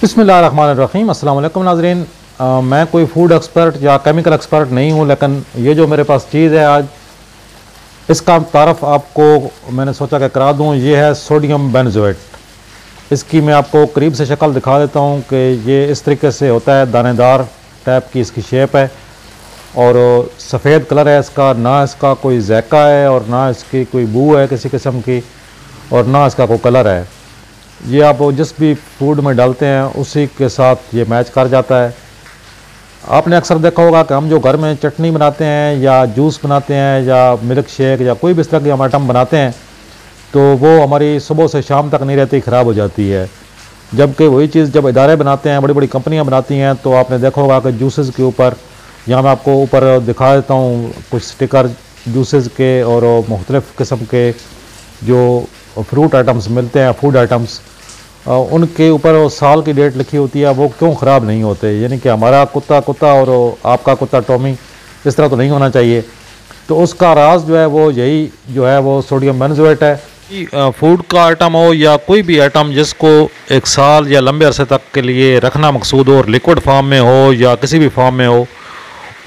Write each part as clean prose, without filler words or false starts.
बिस्मिल्लाहिर्रहमानिर्रहीम। अस्सलाम वालेकुम नाज़रीन। मैं कोई फूड एक्सपर्ट या केमिकल एक्सपर्ट नहीं हूँ, लेकिन ये जो मेरे पास चीज़ है आज, इसका तारफ़ आपको मैंने सोचा कि करा दूँ। ये है सोडियम बेंजोएट। इसकी मैं आपको करीब से शक्ल दिखा देता हूँ कि ये इस तरीके से होता है, दानेदार टाइप की इसकी शेप है और सफ़ेद कलर है इसका। ना इसका कोई ज़ायका है और ना इसकी कोई बू है किसी किस्म की, और ना इसका कोई कलर है। ये आप जिस भी फूड में डालते हैं उसी के साथ ये मैच कर जाता है। आपने अक्सर देखा होगा कि हम जो घर में चटनी बनाते हैं या जूस बनाते हैं या मिल्क शेक या कोई भी इस तरह की हम आइटम बनाते हैं तो वो हमारी सुबह से शाम तक नहीं रहती, ख़राब हो जाती है। जबकि वही चीज़ जब इदारे बनाते हैं, बड़ी बड़ी कंपनियां बनाती हैं, तो आपने देखा होगा कि जूसेस के ऊपर, यहाँ मैं आपको ऊपर दिखा देता हूँ कुछ स्टिकर जूसेस के और मुख्तलिफ़ किस्म के जो फ्रूट आइटम्स मिलते हैं, फूड आइटम्स, उनके ऊपर साल की डेट लिखी होती है। वो क्यों ख़राब नहीं होते? यानी कि हमारा कुत्ता कुत्ता और आपका कुत्ता टॉमी इस तरह तो नहीं होना चाहिए। तो उसका राज जो है वो यही जो है वो सोडियम बेंजोएट है। फूड का आइटम हो या कोई भी आइटम जिसको एक साल या लंबे अरसे तक के लिए रखना मकसूद हो, और लिक्विड फॉर्म में हो या किसी भी फॉर्म में हो,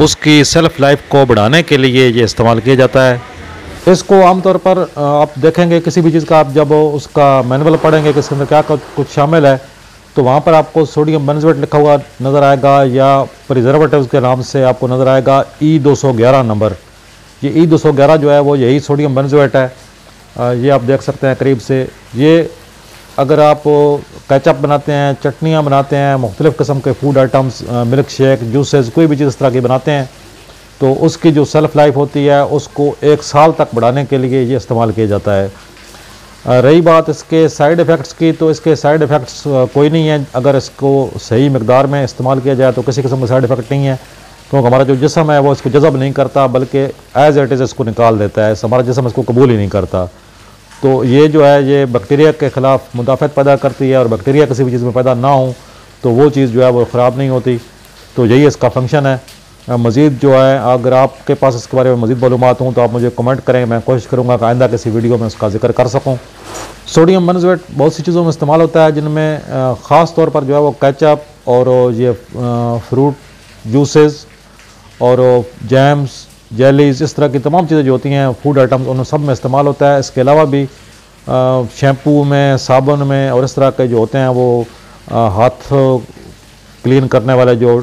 उसकी सेल्फ़ लाइफ को बढ़ाने के लिए ये इस्तेमाल किया जाता है। इसको आमतौर पर आप देखेंगे किसी भी चीज़ का, आप जब उसका मैनुअल पढ़ेंगे कि इसके अंदर क्या कुछ शामिल है, तो वहाँ पर आपको सोडियम बेंजोएट लिखा हुआ नज़र आएगा या प्रिजर्वेटिव्स के नाम से आपको नज़र आएगा E211 नंबर। ये E211 जो है वो यही सोडियम बेंजोएट है। ये आप देख सकते हैं करीब से। ये अगर आप केचप बनाते हैं, चटनियाँ बनाते हैं, मुख्तलिफ़ किस्म के food items, milk shake, juices, कोई भी चीज़ इस तरह की बनाते हैं, तो उसकी जो सेल्फ़ लाइफ होती है उसको एक साल तक बढ़ाने के लिए ये इस्तेमाल किया जाता है। रही बात इसके साइड इफ़ेक्ट्स की, तो इसके साइड इफ़ेक्ट्स कोई नहीं है। अगर इसको सही मकदार में इस्तेमाल किया जाए तो किसी किस्म का साइड इफ़ेक्ट नहीं है, क्योंकि हमारा जो जिस्म है वो इसको जज़ब नहीं करता, बल्कि एज़ इट इज़ इसको निकाल देता है। हमारा जिस्म इसको कबूल ही नहीं करता। तो ये जो है ये बैक्टीरिया के ख़िलाफ़ मुदाफ़त पैदा करती है, और बैक्टीरिया किसी भी चीज़ में पैदा ना हो तो वो चीज़ जो है वो ख़राब नहीं होती। तो यही इसका फंक्शन है। मज़ीद जो है, अगर आपके पास इसके बारे में मज़ीद मालूमात हों तो आप मुझे कमेंट करें, मैं कोशिश करूँगा कि आइंदा किसी वीडियो में उसका जिक्र कर सकूँ। सोडियम बेंजोएट बहुत सी चीज़ों में इस्तेमाल होता है, जिनमें ख़ास तौर पर जो है वो केचप और ये फ्रूट जूसेस और जैम्स, जेलीज़, इस तरह की तमाम चीज़ें जो होती हैं फूड आइटम्स, उन सब में इस्तेमाल होता है। इसके अलावा भी शैम्पू में, साबुन में और इस तरह के जो होते हैं वो हाथ क्लीन करने वाले जो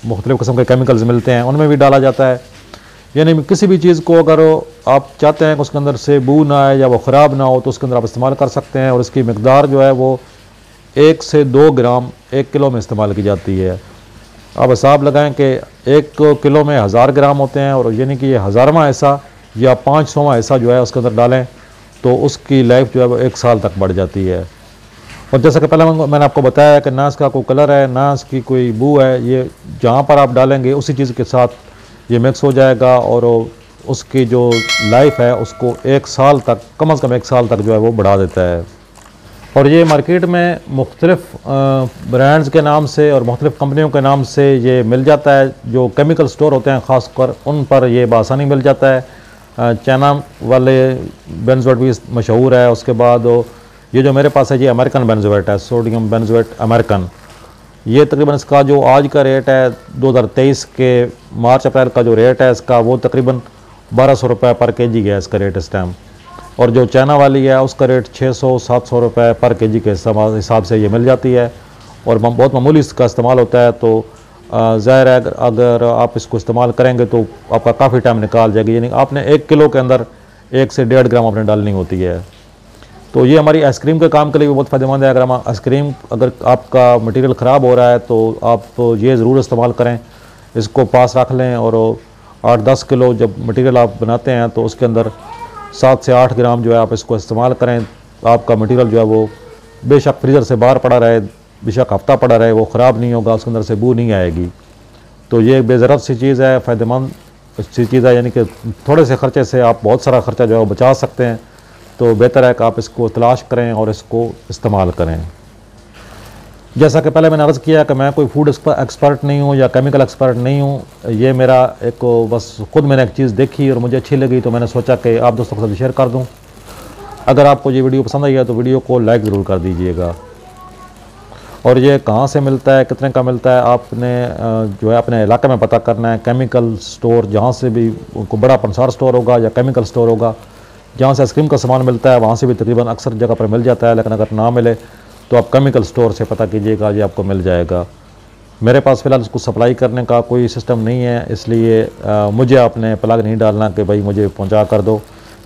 मुख्तलिफ़ किस्म के केमिकल्स मिलते हैं, उनमें भी डाला जाता है। यानी किसी भी चीज़ को अगर आप चाहते हैं कि उसके अंदर से बू ना आए या वो ख़राब ना हो, तो उसके अंदर आप इस्तेमाल कर सकते हैं। और इसकी मकदार जो है वो 1 से 2 ग्राम 1 किलो में इस्तेमाल की जाती है। आप हिसाब लगाएं कि 1 किलो में 1000 ग्राम होते हैं, और यानी कि ये 1000वां हिस्सा या 500वां हिस्सा जो है उसके अंदर डालें तो उसकी लाइफ जो है वो 1 साल तक बढ़ जाती है। और जैसा कि पहले मैंने आपको बताया कि ना इसका कोई कलर है, ना इसकी कोई बू है। ये जहाँ पर आप डालेंगे उसी चीज़ के साथ ये मिक्स हो जाएगा और उसकी जो लाइफ है उसको 1 साल तक, कम से कम 1 साल तक जो है वो बढ़ा देता है। और ये मार्केट में मुख्तलिफ़ ब्रांड्स के नाम से और मुख्तलिफ़ कंपनियों के नाम से ये मिल जाता है। जो केमिकल स्टोर होते हैं ख़ास कर उन पर ये बआसानी मिल जाता है। चाइना वाले बेंजोएट भी मशहूर है। उसके बाद ये जो मेरे पास है ये अमेरिकन बेंजोएट है, सोडियम बेंजोएट अमेरिकन। ये तकरीबन इसका जो आज का रेट है 2023 के मार्च अप्रैल का जो रेट है इसका, वो तकरीबन 1200 रुपये पर केजी है इसका रेट इस टाइम। और जो चाइना वाली है उसका रेट 600-700 रुपये पर केजी के हिसाब से ये मिल जाती है, और बहुत मामूली इसका इस्तेमाल होता है। तो ज़ाहिर है अगर आप इसको इस्तेमाल करेंगे तो आपका काफ़ी टाइम निकाल जाएगी। यानी आपने 1 किलो के अंदर 1 से 1.5 ग्राम आपने डालनी होती है। तो ये हमारी आइसक्रीम के काम के लिए भी बहुत फ़ायदेमंद है। अगर हम आइसक्रीम, अगर आपका मटेरियल ख़राब हो रहा है तो आप ये ज़रूर इस्तेमाल करें, इसको पास रख लें। और 8-10 किलो जब मटेरियल आप बनाते हैं तो उसके अंदर 7 से 8 ग्राम जो है आप इसको इस्तेमाल करें। आपका मटेरियल जो है वो बेशक फ्रीज़र से बाहर पड़ा रहे, बेशक हफ्ता पड़ा रहे, वो ख़राब नहीं होगा, उसके अंदर से बू नहीं आएगी। तो ये बेज़रत सी चीज़ है, फ़ायदेमंद सी चीज़ है। यानी कि थोड़े से ख़र्चे से आप बहुत सारा ख़र्चा जो है वो बचा सकते हैं। तो बेहतर है कि आप इसको तलाश करें और इसको इस्तेमाल करें। जैसा कि पहले मैंने अर्ज़ किया कि मैं कोई फूड एक्सपर्ट नहीं हूँ या केमिकल एक्सपर्ट नहीं हूँ। ये मेरा एक बस खुद मैंने एक चीज़ देखी और मुझे अच्छी लगी, तो मैंने सोचा कि आप दोस्तों के साथ शेयर कर दूँ। अगर आपको ये वीडियो पसंद आई है तो वीडियो को लाइक ज़रूर कर दीजिएगा। और ये कहाँ से मिलता है, कितने का मिलता है, आपने जो है अपने इलाके में पता करना है। केमिकल स्टोर जहाँ से भी, कोई बड़ा पंसार स्टोर होगा या केमिकल स्टोर होगा जहाँ से आइसक्रीम का सामान मिलता है, वहाँ से भी तकरीबन अक्सर जगह पर मिल जाता है। लेकिन अगर ना मिले तो आप केमिकल स्टोर से पता कीजिएगा, ये आपको मिल जाएगा। मेरे पास फ़िलहाल उसको सप्लाई करने का कोई सिस्टम नहीं है, इसलिए मुझे आपने प्लग नहीं डालना कि भाई मुझे पहुंचा कर दो,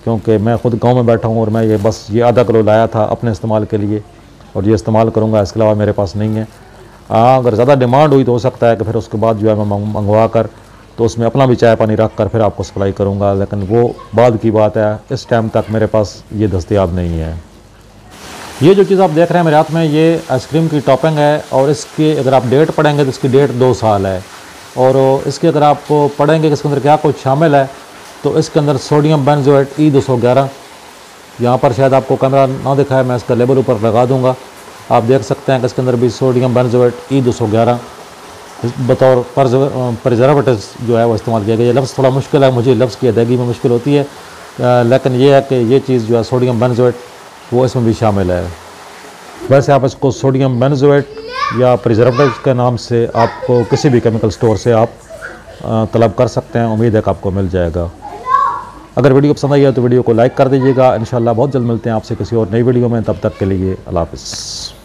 क्योंकि मैं ख़ुद गांव में बैठा हूं और मैं ये बस ये आधा किलो लाया था अपने इस्तेमाल के लिए और ये इस्तेमाल करूंगा, इसके अलावा मेरे पास नहीं है। हाँ, अगर ज़्यादा डिमांड हुई तो हो सकता है कि फिर उसके बाद जो है मैं मंगवा कर तो उसमें अपना भी चाय पानी रख कर फिर आपको सप्लाई करूँगा, लेकिन वो बाद की बात है। इस टाइम तक मेरे पास ये दस्तयाब नहीं है। ये जो चीज़ आप देख रहे हैं मेरे हाथ में, ये आइसक्रीम की टॉपिंग है और इसकी अगर आप डेट पढ़ेंगे तो इसकी डेट 2 साल है। और इसके अगर आप पढ़ेंगे कि इसके अंदर क्या कुछ शामिल है, तो इसके अंदर सोडियम बेंजोएट E211, यहाँ पर शायद आपको कैमरा ना दिखा है, मैं इसका लेबल ऊपर लगा दूंगा, आप देख सकते हैं कि इसके अंदर भी सोडियम बेंजोएट E211 बतौर प्रिजर्वेटिव जो है वो इस्तेमाल किया गया। ये लफ्ज़ थोड़ा मुश्किल है, मुझे लफ्ज़ की अदायगी में मुश्किल होती है, लेकिन ये है कि ये चीज़ जो है सोडियम बेंजोएट वो इसमें भी शामिल है। वैसे आप इसको सोडियम बेंजोएट या प्रिजर्वेटिव के नाम से आपको किसी भी केमिकल स्टोर से आप तलब कर सकते हैं। उम्मीद है कि आपको मिल जाएगा। अगर वीडियो पसंद आई है तो वीडियो को लाइक कर दीजिएगा। इंशाल्लाह बहुत जल्द मिलते हैं आपसे किसी और नई वीडियो में। तब तक के लिए अल्लाह हाफ़िज़।